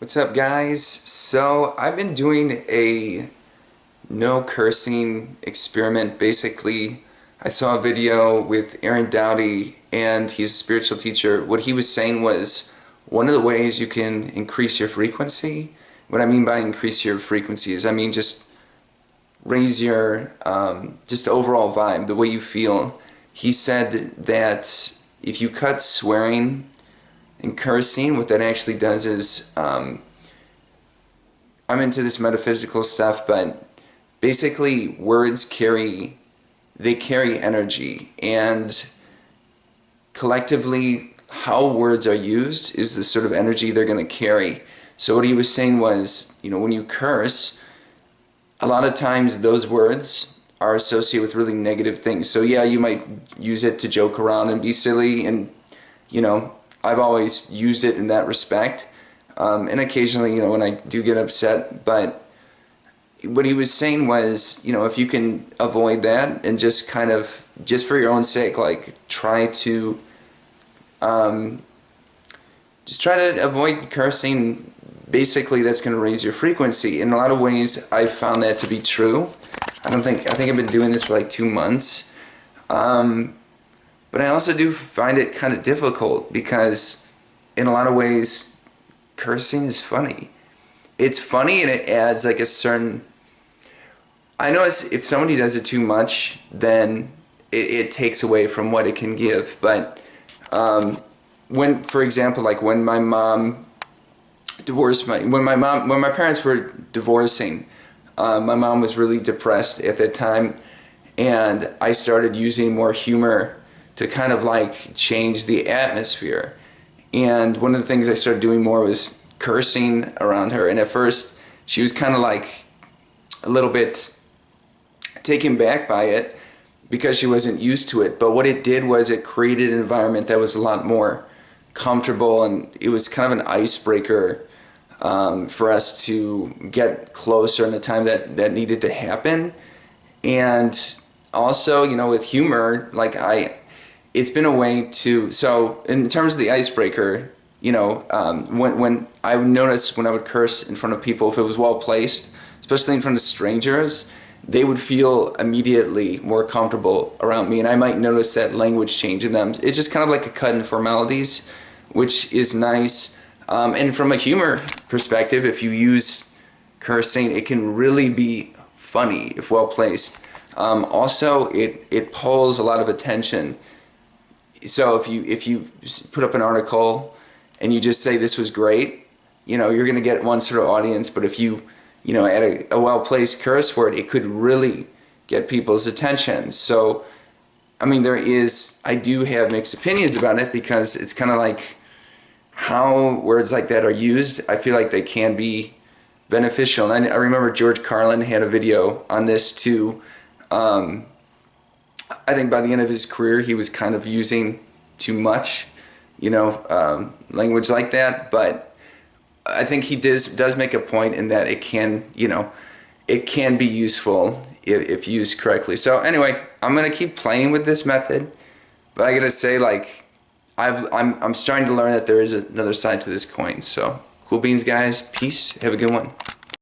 What's up, guys? So I've been doing a no cursing experiment. Basically, I saw a video with Aaron Dowdy, and he's a spiritual teacher. What he was saying was one of the ways you can increase your frequency. What I mean by increase your frequency is just raise your just overall vibe, the way you feel. He said that if you cut swearing and cursing, what that actually does is, I'm into this metaphysical stuff, but basically words carry energy, and collectively how words are used is the sort of energy they're going to carry. So what he was saying was, when you curse, a lot of times those words are associated with really negative things. So yeah, you might use it to joke around and be silly, and I've always used it in that respect, and occasionally, when I do get upset. But what he was saying was, if you can avoid that and just for your own sake, like try to avoid cursing. Basically, that's going to raise your frequency. In a lot of ways, I found that to be true. I think I've been doing this for like 2 months. But I also do find it kind of difficult because in a lot of ways, cursing is funny. It's funny, and it adds like a certain... I know if somebody does it too much, then it takes away from what it can give. But for example, like when my mom divorced when my parents were divorcing, my mom was really depressed at that time, and I started using more humor to kind of like change the atmosphere. And one of the things I started doing more was cursing around her. And at first she was kind of like a little bit taken back by it because she wasn't used to it. But what it did was it created an environment that was a lot more comfortable, and it was kind of an icebreaker for us to get closer in the time that needed to happen. And also, with humor, like it's been a way to, so in terms of the icebreaker, when I would notice when I would curse in front of people, if it was well placed, especially in front of strangers, they would feel immediately more comfortable around me, and I might notice that language change in them. It's just kind of like a cut in formalities, which is nice. And from a humor perspective, if you use cursing, it can really be funny if well placed. Also, it pulls a lot of attention. So if you put up an article and you just say this was great, you're going to get one sort of audience. But if you add a well-placed curse word, it could really get people's attention. So I do have mixed opinions about it, because it's kind of like how words like that are used. I feel like they can be beneficial. And I remember George Carlin had a video on this too. I think by the end of his career, he was kind of using too much, language like that. But I think he does make a point in that it can, it can be useful if used correctly. So anyway, I'm gonna keep playing with this method, but I gotta say, like, I'm starting to learn that there is another side to this coin. So cool beans, guys. Peace. Have a good one.